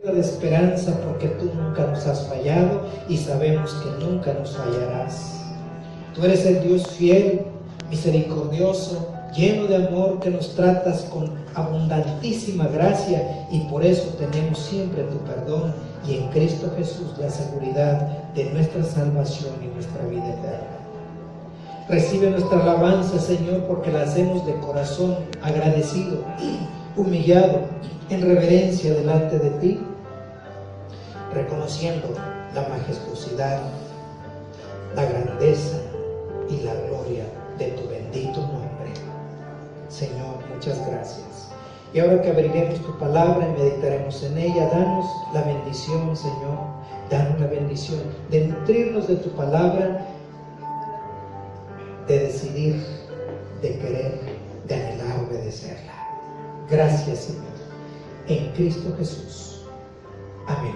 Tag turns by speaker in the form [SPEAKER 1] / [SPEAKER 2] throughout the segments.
[SPEAKER 1] De esperanza, porque tú nunca nos has fallado y sabemos que nunca nos fallarás. Tú eres el Dios fiel, misericordioso, lleno de amor, que nos tratas con abundantísima gracia, y por eso tenemos siempre tu perdón y en Cristo Jesús la seguridad de nuestra salvación y nuestra vida eterna. Recibe nuestra alabanza, Señor, porque la hacemos de corazón agradecido, humillado, en reverencia delante de ti, reconociendo la majestuosidad, la grandeza y la gloria de tu bendito nombre. Señor, muchas gracias. Y ahora que abriremos tu palabra y meditaremos en ella, danos la bendición, Señor, danos la bendición de nutrirnos de tu palabra, de decidir, de querer, de anhelar obedecerla. Gracias, Señor, en Cristo Jesús. Amén.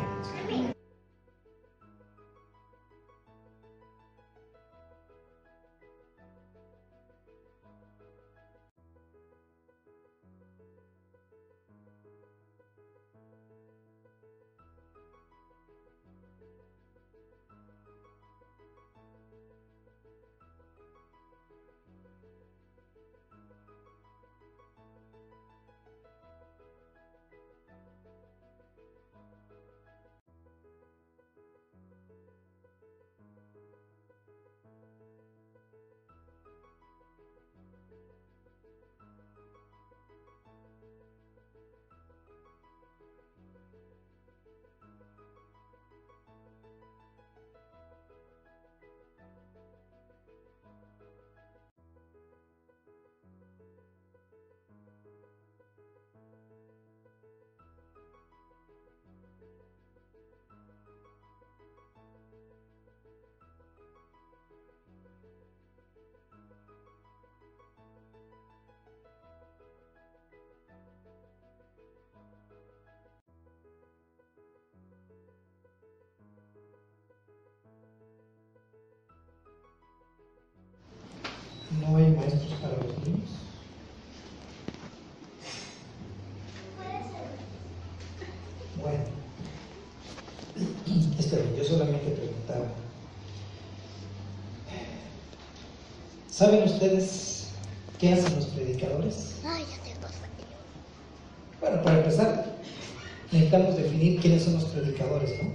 [SPEAKER 1] ¿No hay maestros para los niños? Bueno, está bien, yo solamente preguntaba. ¿Saben ustedes qué hacen los predicadores? Bueno, para empezar, necesitamos definir quiénes son los predicadores, ¿no?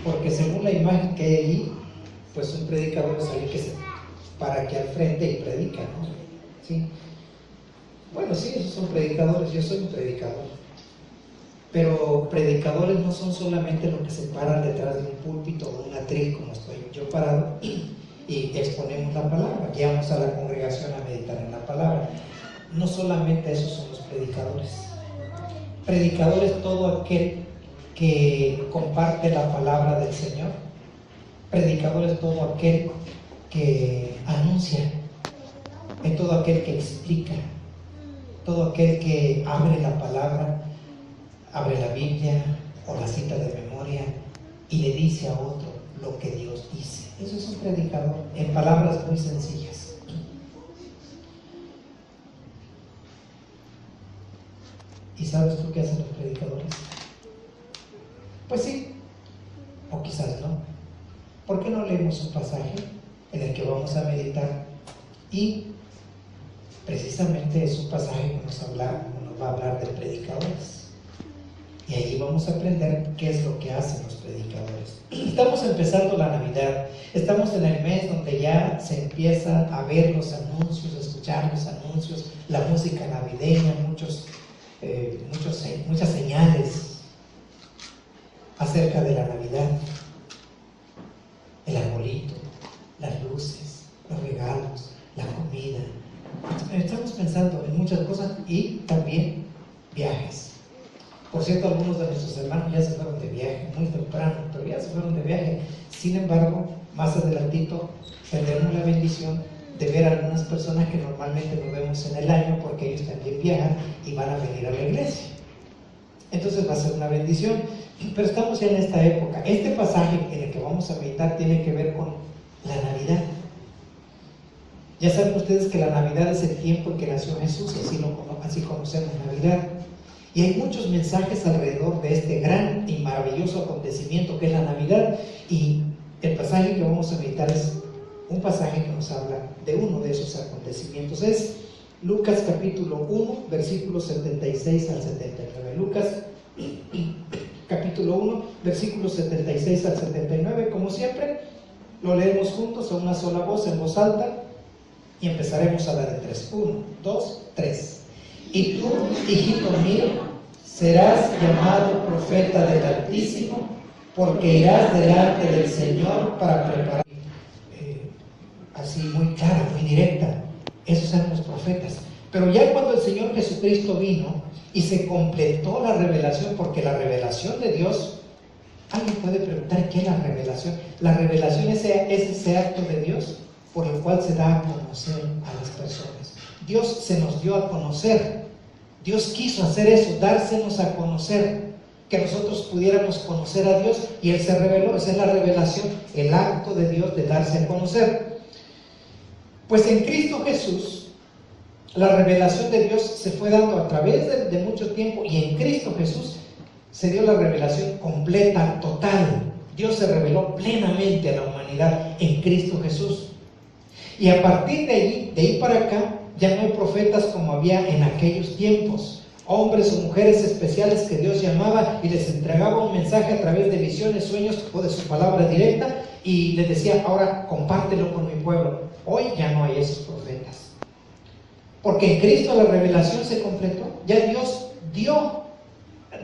[SPEAKER 1] Porque según la imagen que hay allí, pues un predicador es alguien que se para aquí al frente y predica, ¿no? ¿Sí? Bueno, sí, esos son predicadores, yo soy un predicador. Pero predicadores no son solamente los que se paran detrás de un púlpito o un atril como estoy yo parado y exponemos la palabra, guiamos a la congregación a meditar en la palabra. No solamente esos son los predicadores. Predicador es todo aquel que comparte la palabra del Señor. Predicador es todo aquel que anuncia, es todo aquel que explica, todo aquel que abre la palabra, abre la Biblia o la cita de memoria y le dice a otro lo que Dios dice. Eso es un predicador, en palabras muy sencillas. ¿Y sabes tú qué hacen los predicadores? Pues sí, o quizás no. ¿Por qué no leemos un pasaje en el que vamos a meditar? Y precisamente es un pasaje que nos va a hablar de predicadores. Y allí vamos a aprender qué es lo que hacen los predicadores. Estamos empezando la Navidad. Estamos en el mes donde ya se empieza a ver los anuncios, a escuchar los anuncios, la música navideña, muchas señales acerca de la Navidad. El arbolito, las luces, los regalos, la comida. Estamos pensando en muchas cosas y también viajes. Por cierto, algunos de nuestros hermanos ya se fueron de viaje, muy temprano, pero ya se fueron de viaje. Sin embargo, más adelantito tendremos la bendición de ver a algunas personas que normalmente no vemos en el año porque ellos también viajan y van a venir a la iglesia. Entonces va a ser una bendición. Pero estamos ya en esta época. Este pasaje en el que vamos a meditar tiene que ver con la Navidad. Ya saben ustedes que la Navidad es el tiempo en que nació Jesús, así conocemos Navidad. Y hay muchos mensajes alrededor de este gran y maravilloso acontecimiento que es la Navidad. Y el pasaje que vamos a meditar es un pasaje que nos habla de uno de esos acontecimientos. Es Lucas capítulo 1, versículos 76 al 79. Lucas capítulo 1, versículos 76 al 79. Como siempre, lo leemos juntos a una sola voz, en voz alta, y empezaremos a la de 3. 1, 2, 3. Y tú, hijito mío, serás llamado profeta del Altísimo, porque irás delante del Señor para preparar. Así muy clara, muy directa. Esos eran los profetas. Pero ya cuando el Señor Jesucristo vino y se completó la revelación, porque la revelación de Dios, alguien puede preguntar qué es la revelación. La revelación es ese acto de Dios por el cual se da a conocer a las personas. Dios se nos dio a conocer. Dios quiso hacer eso, dársenos a conocer, que nosotros pudiéramos conocer a Dios, y Él se reveló. Esa es la revelación, el acto de Dios de darse a conocer. Pues en Cristo Jesús, la revelación de Dios se fue dando a través de mucho tiempo, y en Cristo Jesús se dio la revelación completa, total. Dios se reveló plenamente a la humanidad en Cristo Jesús. Y a partir de ahí para acá, ya no hay profetas como había en aquellos tiempos. Hombres o mujeres especiales que Dios llamaba y les entregaba un mensaje a través de visiones, sueños o de su palabra directa, y les decía: ahora compártelo con mi pueblo. Hoy ya no hay esos profetas, porque en Cristo la revelación se completó. Ya Dios dio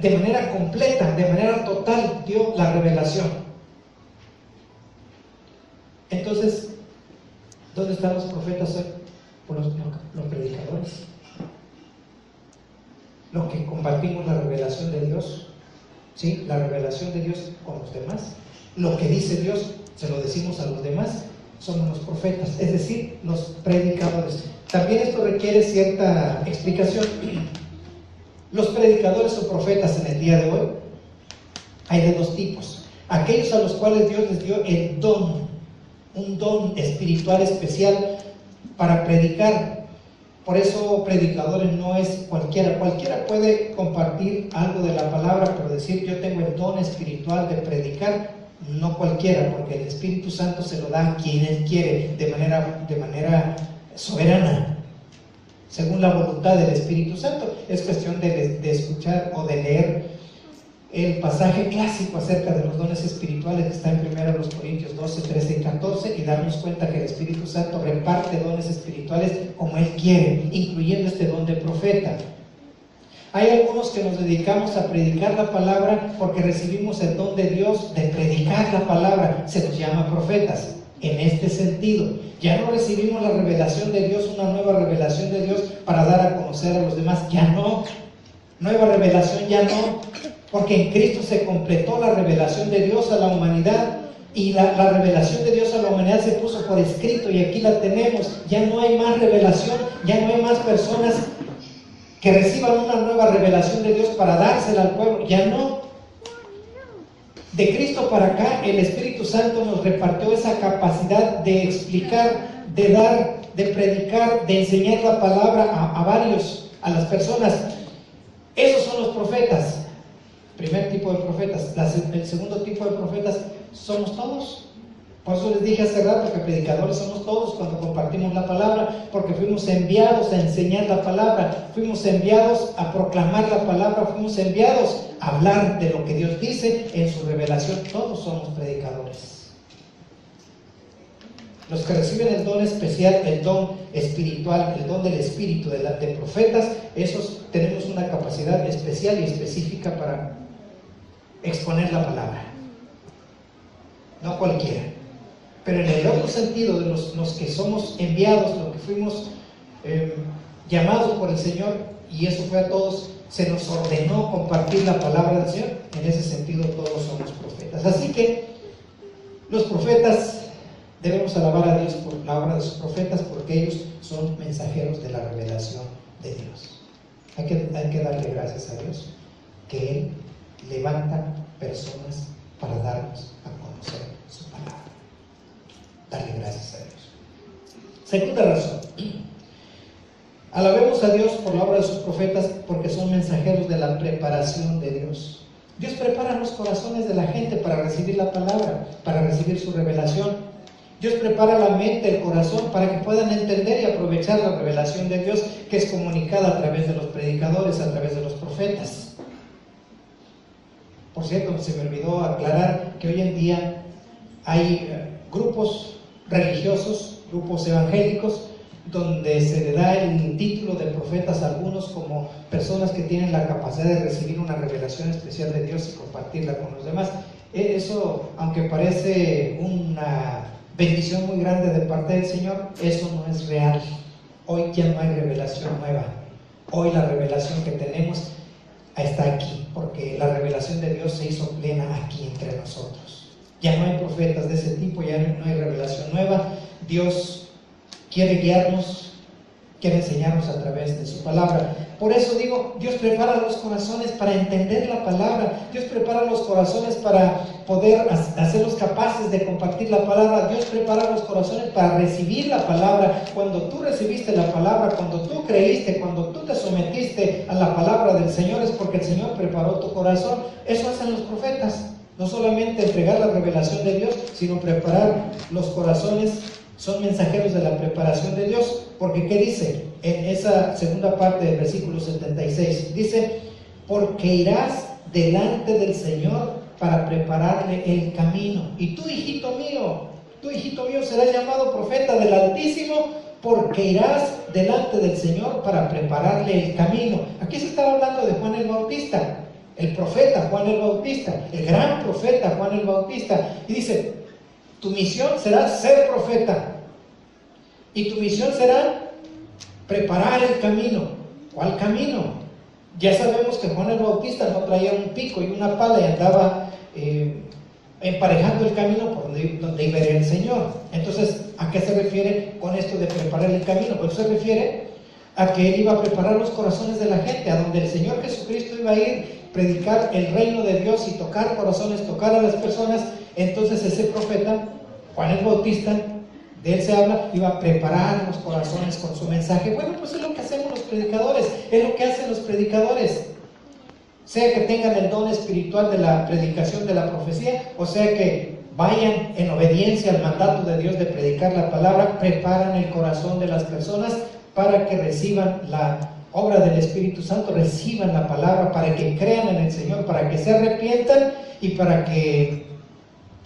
[SPEAKER 1] de manera completa, de manera total, dio la revelación. Entonces, ¿dónde están los profetas hoy? Pues los predicadores, los que compartimos la revelación de Dios, ¿sí? La revelación de Dios con los demás. Lo que dice Dios se lo decimos a los demás. Somos los profetas, es decir, los predicadores. También esto requiere cierta explicación. Los predicadores o profetas en el día de hoy hay de dos tipos: aquellos a los cuales Dios les dio el don, un don espiritual especial para predicar. Por eso predicadores no es cualquiera. Cualquiera puede compartir algo de la palabra, pero decir yo tengo el don espiritual de predicar, no cualquiera, porque el Espíritu Santo se lo da a quien Él quiere, de manera soberana, según la voluntad del Espíritu Santo. Es cuestión de escuchar o de leer el pasaje clásico acerca de los dones espirituales que está en 1 Corintios 12, 13 y 14, y darnos cuenta que el Espíritu Santo reparte dones espirituales como Él quiere, incluyendo este don de profeta. Hay algunos que nos dedicamos a predicar la palabra porque recibimos el don de Dios de predicar la palabra. Se nos llama profetas. En este sentido, ya no recibimos la revelación de Dios, una nueva revelación de Dios para dar a conocer a los demás. Ya no. Nueva revelación ya no, porque en Cristo se completó la revelación de Dios a la humanidad, y la revelación de Dios a la humanidad se puso por escrito y aquí la tenemos. Ya no hay más revelación, ya no hay más personas que reciban una nueva revelación de Dios para dársela al pueblo. Ya no. De Cristo para acá, el Espíritu Santo nos repartió esa capacidad de explicar, de dar, de predicar, de enseñar la palabra a las personas. Esos son los profetas. Primer tipo de profetas. El segundo tipo de profetas somos todos. Por eso les dije hace rato que predicadores somos todos cuando compartimos la palabra, porque fuimos enviados a enseñar la palabra, fuimos enviados a proclamar la palabra, fuimos enviados a hablar de lo que Dios dice en su revelación. Todos somos predicadores. Los que reciben el don especial, el don espiritual, el don del espíritu de profetas, esos tenemos una capacidad especial y específica para exponer la palabra. No cualquiera. Pero en el otro sentido, de los que somos enviados, los que fuimos llamados por el Señor, y eso fue a todos, se nos ordenó compartir la palabra del Señor. En ese sentido todos somos profetas. Así que los profetas, debemos alabar a Dios por la obra de sus profetas, porque ellos son mensajeros de la revelación de Dios. Hay que darle gracias a Dios que Él levanta personas para darnos a conocer su palabra. Darle gracias a Dios. Segunda razón. Alabemos a Dios por la obra de sus profetas, porque son mensajeros de la preparación de Dios. Dios prepara los corazones de la gente para recibir la palabra, para recibir su revelación. Dios prepara la mente, el corazón, para que puedan entender y aprovechar la revelación de Dios, que es comunicada a través de los predicadores, a través de los profetas. Por cierto, se me olvidó aclarar que hoy en día hay grupos religiosos, grupos evangélicos, donde se le da el título de profetas a algunos como personas que tienen la capacidad de recibir una revelación especial de Dios y compartirla con los demás. Eso, aunque parece una bendición muy grande de parte del Señor, eso no es real. Hoy ya no hay revelación nueva. Hoy la revelación que tenemos está aquí, porque la revelación de Dios se hizo plena aquí entre nosotros. Ya no hay profetas de ese tipo, ya no hay revelación nueva. Dios quiere guiarnos, quiere enseñarnos a través de su palabra. Por eso digo, Dios prepara los corazones para entender la palabra. Dios prepara los corazones para poder hacerlos capaces de compartir la palabra. Dios prepara los corazones para recibir la palabra. Cuando tú recibiste la palabra, cuando tú creíste, cuando tú te sometiste a la palabra del Señor, es porque el Señor preparó tu corazón. Eso hacen los profetas. No solamente entregar la revelación de Dios, sino preparar los corazones. Son mensajeros de la preparación de Dios, porque ¿qué dice en esa segunda parte del versículo 76? Dice, porque irás delante del Señor para prepararle el camino. Y tú, hijito mío, serás llamado profeta del Altísimo, porque irás delante del Señor para prepararle el camino. Aquí se estaba hablando de Juan el Bautista, el profeta Juan el Bautista, el gran profeta Juan el Bautista. Y dice, tu misión será ser profeta. Y tu misión será preparar el camino. ¿Cuál camino? Ya sabemos que Juan el Bautista no traía un pico y una pala y andaba emparejando el camino por donde iba el Señor. Entonces, ¿a qué se refiere con esto de preparar el camino? Pues se refiere a que Él iba a preparar los corazones de la gente, a donde el Señor Jesucristo iba a ir, predicar el reino de Dios y tocar corazones, tocar a las personas. Entonces ese profeta, Juan el Bautista, de él se habla, iba a preparar los corazones con su mensaje. Bueno, pues es lo que hacemos los predicadores, es lo que hacen los predicadores. Sea que tengan el don espiritual de la predicación de la profecía, o sea que vayan en obediencia al mandato de Dios de predicar la palabra, preparan el corazón de las personas para que reciban la obra del Espíritu Santo, reciban la palabra, para que crean en el Señor, para que se arrepientan y para que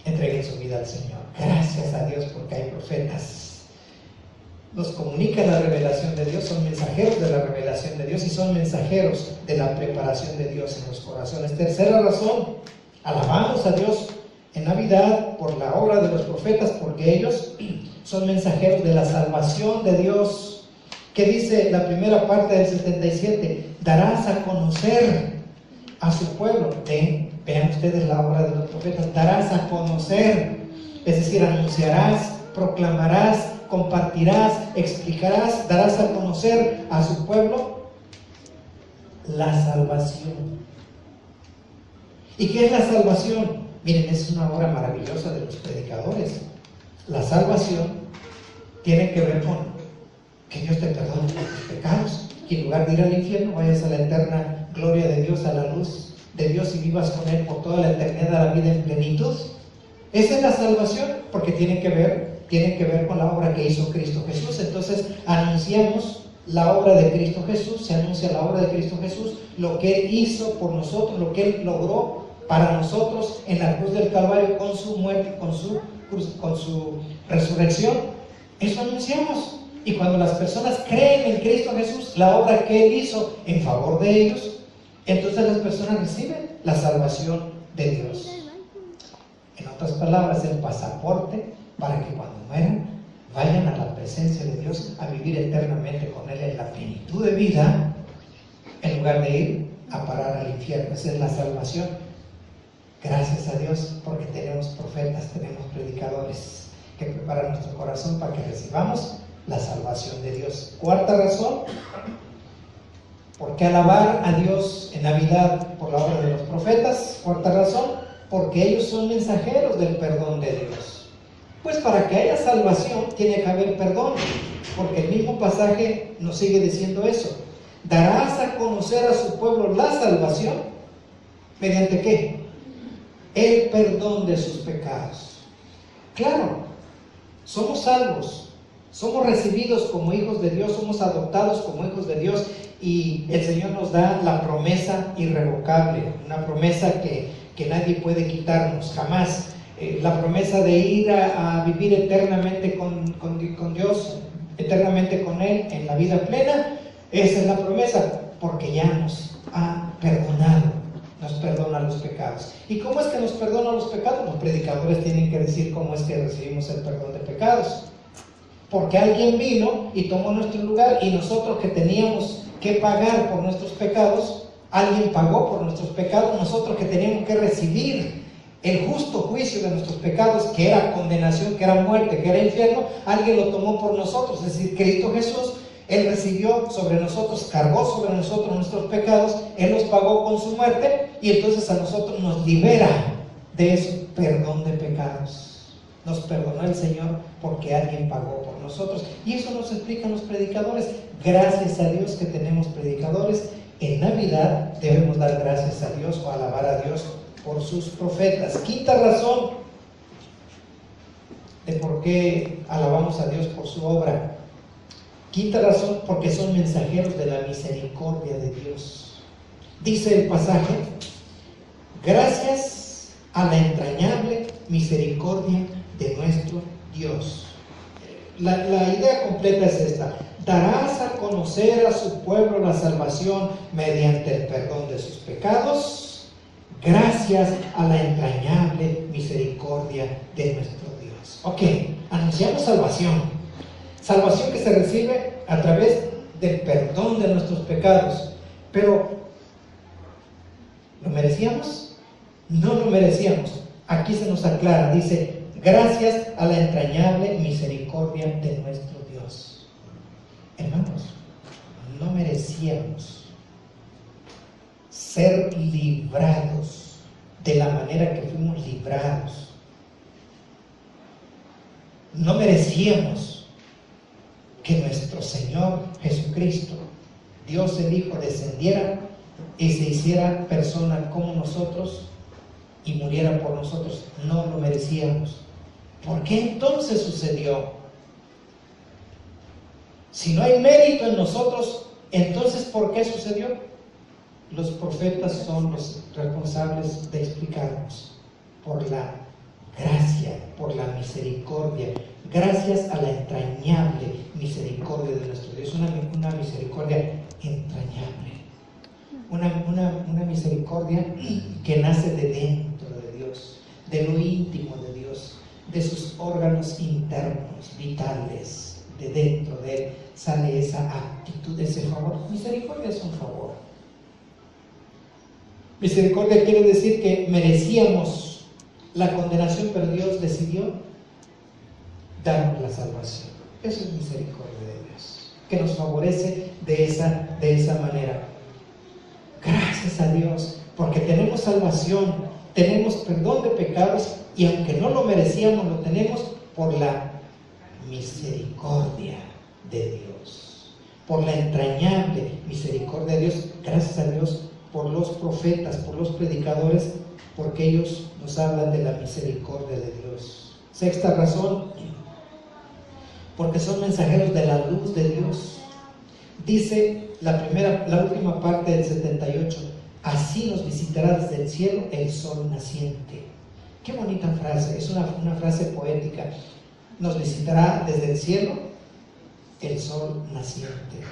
[SPEAKER 1] entreguen su vida al Señor. Gracias a Dios porque hay profetas. Nos comunican la revelación de Dios, son mensajeros de la revelación de Dios y son mensajeros de la preparación de Dios en los corazones. Tercera razón, alabamos a Dios en Navidad por la obra de los profetas, porque ellos son mensajeros de la salvación de Dios. ¿Qué dice la primera parte del 77? Darás a conocer a su pueblo. Vean ustedes la obra de los profetas. Darás a conocer, es decir, anunciarás, proclamarás, compartirás, explicarás, darás a conocer a su pueblo la salvación. ¿Y qué es la salvación? Miren, es una obra maravillosa de los predicadores. La salvación tiene que ver con que Dios te perdone tus pecados, que en lugar de ir al infierno vayas a la eterna gloria de Dios, a la luz de Dios y vivas con Él por toda la eternidad, la vida en plenitud. Esa es la salvación, porque tiene que ver con la obra que hizo Cristo Jesús. Entonces anunciamos la obra de Cristo Jesús, se anuncia la obra de Cristo Jesús, lo que Él hizo por nosotros, lo que Él logró para nosotros en la cruz del Calvario, con su muerte, con su resurrección. Eso anunciamos. Y cuando las personas creen en Cristo Jesús, la obra que Él hizo en favor de ellos, entonces las personas reciben la salvación de Dios. En otras palabras, el pasaporte para que cuando mueran vayan a la presencia de Dios a vivir eternamente con Él en la plenitud de vida, en lugar de ir a parar al infierno. Esa es la salvación. Gracias a Dios porque tenemos profetas, tenemos predicadores que preparan nuestro corazón para que recibamos la salvación de Dios. Cuarta razón, ¿por qué alabar a Dios en Navidad por la obra de los profetas? Cuarta razón, porque ellos son mensajeros del perdón de Dios. Pues para que haya salvación tiene que haber perdón, porque el mismo pasaje nos sigue diciendo eso. ¿Darás a conocer a su pueblo la salvación? ¿Mediante qué? El perdón de sus pecados. Claro, somos salvos, somos recibidos como hijos de Dios, somos adoptados como hijos de Dios, y el Señor nos da la promesa irrevocable, una promesa que nadie puede quitarnos, jamás. La promesa de ir a vivir eternamente con Dios, eternamente con Él en la vida plena. Esa es la promesa, porque ya nos ha perdonado, nos perdona los pecados. ¿Y cómo es que nos perdona los pecados? Los predicadores tienen que decir cómo es que recibimos el perdón de pecados. Porque alguien vino y tomó nuestro lugar, y nosotros que teníamos que pagar por nuestros pecados, alguien pagó por nuestros pecados. Nosotros que teníamos que recibir el justo juicio de nuestros pecados, que era condenación, que era muerte, que era infierno, alguien lo tomó por nosotros, es decir, Cristo Jesús. Él recibió sobre nosotros, cargó sobre nosotros nuestros pecados, Él los pagó con su muerte, y entonces a nosotros nos libera de ese perdón de pecados. Nos perdonó el Señor porque alguien pagó por nosotros, y eso nos explican los predicadores. Gracias a Dios que tenemos predicadores. En Navidad debemos dar gracias a Dios o alabar a Dios por sus profetas. Quinta razón de por qué alabamos a Dios por su obra. Quinta razón, porque son mensajeros de la misericordia de Dios. Dice el pasaje: gracias a la entrañable misericordia de nuestro Dios. La idea completa es esta: darás a conocer a su pueblo la salvación mediante el perdón de sus pecados, gracias a la entrañable misericordia de nuestro Dios. Ok, anunciamos salvación. Salvación que se recibe a través del perdón de nuestros pecados. Pero, ¿lo merecíamos? No lo merecíamos. Aquí se nos aclara, dice: gracias a la entrañable misericordia de nuestro Dios. Hermanos, no merecíamos ser librados de la manera que fuimos librados. No merecíamos que nuestro Señor Jesucristo, Dios el Hijo, descendiera y se hiciera persona como nosotros y muriera por nosotros. No lo merecíamos. ¿Por qué entonces sucedió? Si no hay mérito en nosotros, entonces ¿por qué sucedió? Los profetas son los responsables de explicarnos. Por la gracia, por la misericordia, gracias a la entrañable misericordia de nuestro Dios. Una misericordia entrañable, una misericordia que nace de dentro de Dios, de lo íntimo de Dios, de sus órganos internos, vitales. De dentro de Él sale esa actitud, ese favor. Misericordia es un favor. Misericordia quiere decir que merecíamos la condenación, pero Dios decidió darnos la salvación. Eso es misericordia de Dios, que nos favorece de esa manera. Gracias a Dios, porque tenemos salvación, tenemos perdón de pecados, y aunque no lo merecíamos, lo tenemos por la misericordia de Dios, por la entrañable misericordia de Dios. Gracias a Dios por los profetas, por los predicadores, porque ellos nos hablan de la misericordia de Dios. Sexta razón, porque son mensajeros de la luz de Dios. Dice la última parte del 78: así nos visitará desde el cielo el sol naciente. Qué bonita frase, es una frase poética. Nos visitará desde el cielo el sol naciente.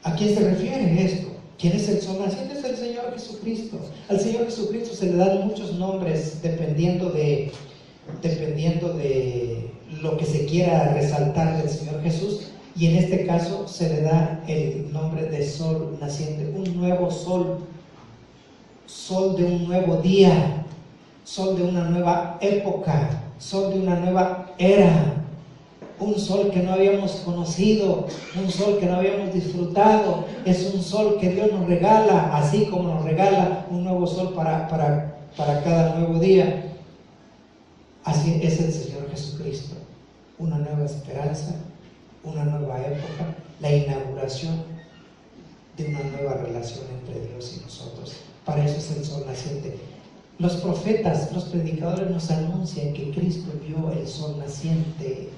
[SPEAKER 1] ¿A quién se refiere esto? ¿Quién es el sol naciente? Es el Señor Jesucristo. Al Señor Jesucristo se le dan muchos nombres dependiendo de lo que se quiera resaltar del Señor Jesús, y en este caso se le da el nombre de sol naciente, un nuevo sol, sol de un nuevo día, sol de una nueva época, sol de una nueva era, un sol que no habíamos conocido, un sol que no habíamos disfrutado. Es un sol que Dios nos regala, así como nos regala un nuevo sol para cada nuevo día. Así es el Señor Jesucristo, una nueva esperanza, una nueva época, la inauguración de una nueva relación entre Dios y nosotros. Para eso es el sol naciente. Los profetas, los predicadores nos anuncian que Cristo envió el sol naciente,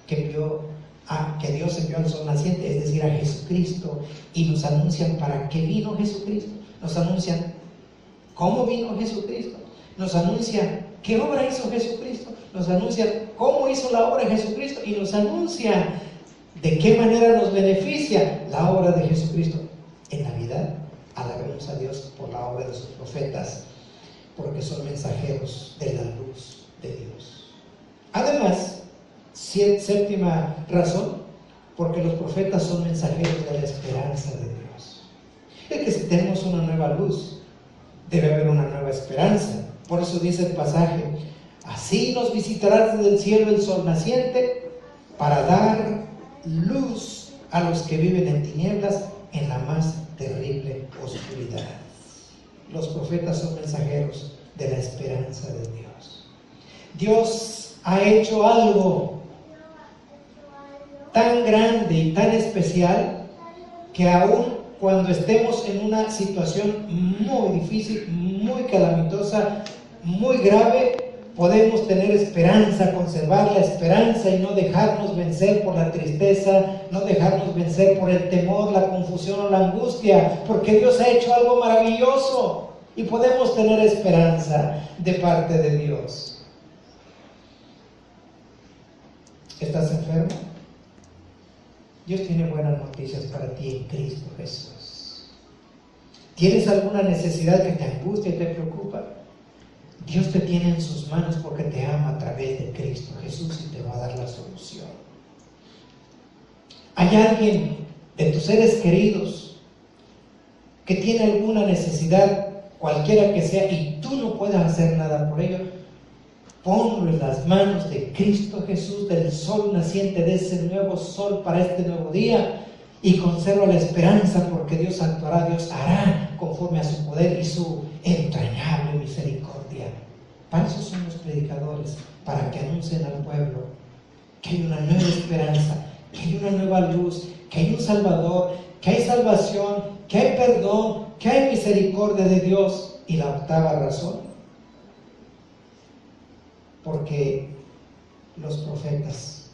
[SPEAKER 1] que Dios envió al sol naciente, es decir, a Jesucristo, y nos anuncian para qué vino Jesucristo, nos anuncian cómo vino Jesucristo, nos anuncian qué obra hizo Jesucristo, nos anuncian cómo hizo la obra de Jesucristo y nos anuncian de qué manera nos beneficia la obra de Jesucristo. En Navidad alabemos a Dios por la obra de sus profetas, porque son mensajeros de la luz de Dios. Además, séptima razón, porque los profetas son mensajeros de la esperanza de Dios. Es que si tenemos una nueva luz, debe haber una nueva esperanza. Por eso dice el pasaje: así nos visitará desde el cielo el sol naciente, para dar luz a los que viven en tinieblas, en la más terrible oscuridad. Los profetas son mensajeros de la esperanza de Dios. Dios ha hecho algo tan grande y tan especial que aún cuando estemos en una situación muy difícil, muy calamitosa, muy grave, podemos tener esperanza, conservar la esperanza y no dejarnos vencer por la tristeza, no dejarnos vencer por el temor, la confusión o la angustia, porque Dios ha hecho algo maravilloso y podemos tener esperanza de parte de Dios. ¿Estás enfermo? Dios tiene buenas noticias para ti en Cristo Jesús. ¿Tienes alguna necesidad que te angustia y te preocupa? Dios te tiene en sus manos porque te ama a través de Cristo Jesús y te va a dar la solución. ¿Hay alguien de tus seres queridos que tiene alguna necesidad, cualquiera que sea, y tú no puedes hacer nada por ello? Ponlo en las manos de Cristo Jesús, del sol naciente, de ese nuevo sol para este nuevo día, y conserva la esperanza, porque Dios actuará, Dios hará conforme a su poder y su entrañable misericordia. Para eso son los predicadores, para que anuncien al pueblo que hay una nueva esperanza, que hay una nueva luz, que hay un Salvador, que hay salvación, que hay perdón, que hay misericordia de Dios. Y la octava razón, porque los profetas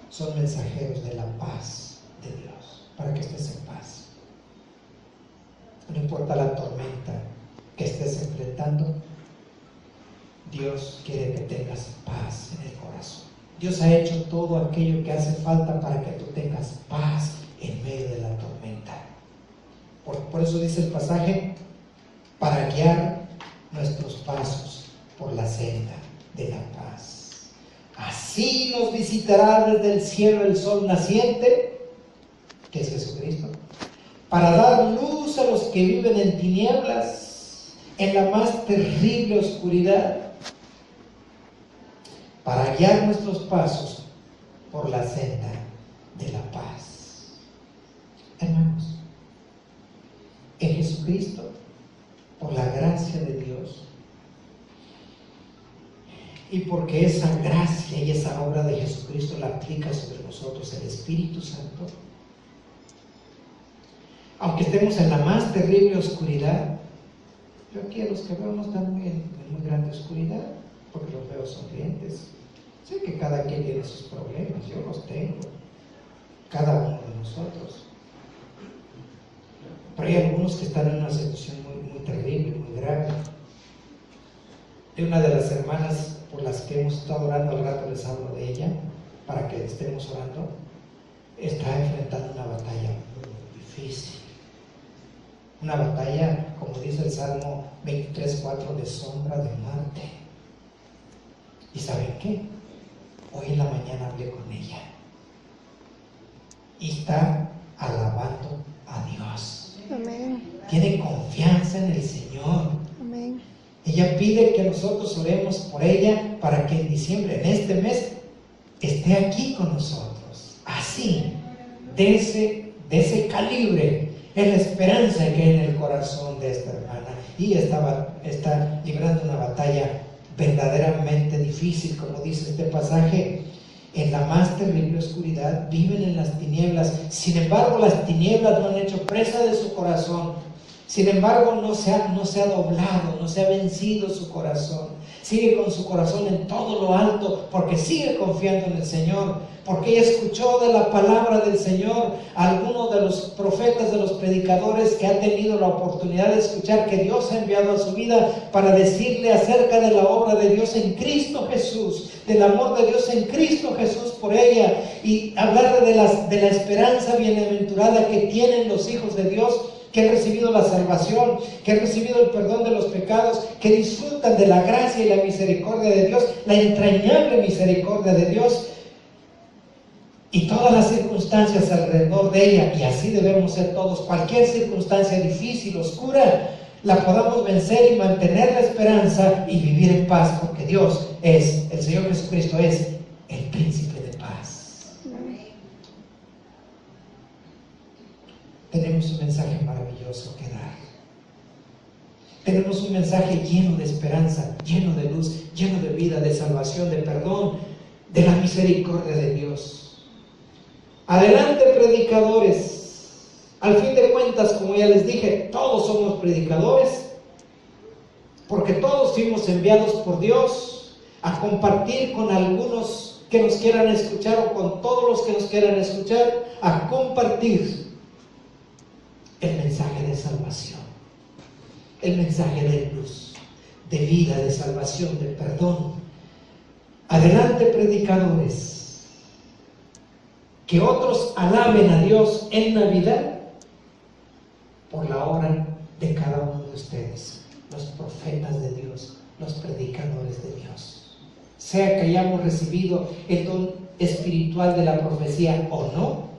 [SPEAKER 1] son mensajeros de la paz de Dios, para que estés en paz. No importa la tormenta que estés enfrentando, Dios quiere que tengas paz en el corazón. Dios ha hecho todo aquello que hace falta para que tú tengas paz en medio de la tormenta. Por eso dice el pasaje: para guiar nuestros pasos por la senda de la paz. Así nos visitará desde el cielo el sol naciente, que es Jesucristo, para dar luz a los que viven en tinieblas, en la más terrible oscuridad, para guiar nuestros pasos por la senda de la paz. Hermanos, en Jesucristo, por la gracia de Dios, y porque esa gracia y esa obra de Jesucristo la aplica sobre nosotros el Espíritu Santo, aunque estemos en la más terrible oscuridad, yo aquí a los que veo no están en muy grande oscuridad, porque los veo sonrientes. Sé que cada quien tiene sus problemas, yo los tengo, cada uno de nosotros. Pero hay algunos que están en una situación muy terrible, muy grave. De una de las hermanas por las que hemos estado orando, al rato les hablo de ella, para que estemos orando, está enfrentando una batalla muy difícil. Una batalla, como dice el Salmo 23:4, de sombra de muerte. ¿Y saben qué? Hoy en la mañana hablé con ella y está alabando a Dios.
[SPEAKER 2] Amén.
[SPEAKER 1] Tiene confianza en el Señor.
[SPEAKER 2] Amén.
[SPEAKER 1] Ella pide que nosotros oremos por ella para que en diciembre, en este mes, esté aquí con nosotros. Así, de ese calibre es la esperanza que hay en el corazón de esta hermana. Y está librando una batalla verdaderamente difícil, como dice este pasaje, en la más terrible oscuridad, viven en las tinieblas. Sin embargo, las tinieblas no han hecho presa de su corazón. Sin embargo, no se ha doblado, no se ha vencido su corazón. Sigue con su corazón en todo lo alto, porque sigue confiando en el Señor, porque ella escuchó de la palabra del Señor a algunos de los profetas, de los predicadores que ha tenido la oportunidad de escuchar, que Dios ha enviado a su vida para decirle acerca de la obra de Dios en Cristo Jesús, del amor de Dios en Cristo Jesús por ella, y hablarle de la esperanza bienaventurada que tienen los hijos de Dios, que han recibido la salvación, que han recibido el perdón de los pecados, que disfrutan de la gracia y la misericordia de Dios, la entrañable misericordia de Dios, y todas las circunstancias alrededor de ella, y así debemos ser todos. Cualquier circunstancia difícil, oscura, la podamos vencer y mantener la esperanza y vivir en paz, porque Dios es, el Señor Jesucristo es el príncipe de paz. Tenemos un mensaje maravilloso que dar. Tenemos un mensaje lleno de esperanza, lleno de luz, lleno de vida, de salvación, de perdón, de la misericordia de Dios. Adelante, predicadores. Al fin de cuentas, como ya les dije, todos somos predicadores, porque todos fuimos enviados por Dios a compartir con algunos que nos quieran escuchar, o con todos los que nos quieran escuchar, a compartir el mensaje de salvación, el mensaje de luz, de vida, de salvación, de perdón. Adelante, predicadores. Que otros alaben a Dios en Navidad por la obra de cada uno de ustedes, los profetas de Dios, los predicadores de Dios. Sea que hayamos recibido el don espiritual de la profecía o no,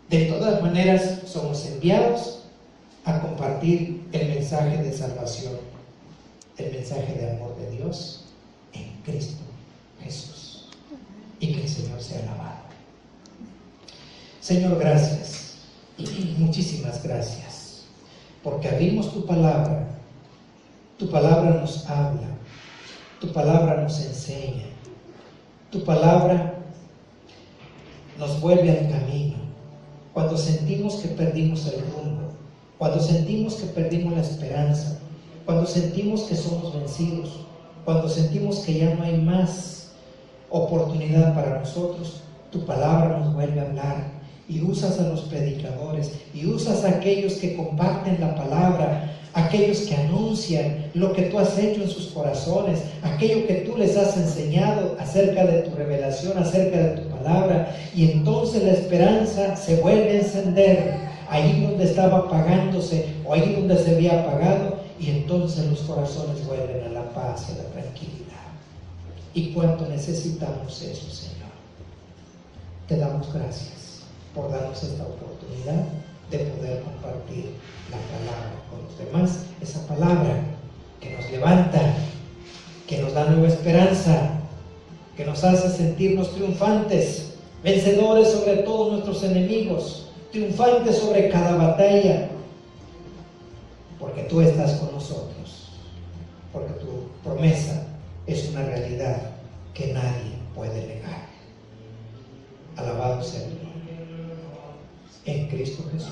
[SPEAKER 1] de todas maneras somos enviados a compartir el mensaje de salvación, el mensaje de amor de Dios en Cristo Jesús. Y que el Señor sea alabado. Señor, gracias, muchísimas gracias, porque abrimos tu palabra nos habla, tu palabra nos enseña, tu palabra nos vuelve al camino. Cuando sentimos que perdimos el rumbo, cuando sentimos que perdimos la esperanza, cuando sentimos que somos vencidos, cuando sentimos que ya no hay más oportunidad para nosotros, tu palabra nos vuelve a hablar. Y usas a los predicadores, y usas a aquellos que comparten la palabra, aquellos que anuncian lo que tú has hecho en sus corazones, aquello que tú les has enseñado acerca de tu revelación, acerca de tu palabra, y entonces la esperanza se vuelve a encender ahí donde estaba apagándose, o ahí donde se había apagado, y entonces los corazones vuelven a la paz y a la tranquilidad. Y cuánto necesitamos eso, Señor. Te damos gracias por darnos esta oportunidad de poder compartir la palabra con los demás, esa palabra que nos levanta, que nos da nueva esperanza, que nos hace sentirnos triunfantes, vencedores sobre todos nuestros enemigos, triunfantes sobre cada batalla, porque tú estás con nosotros, porque tu promesa es una realidad que nadie puede negar. Alabado sea tu nombre. En Cristo Jesús.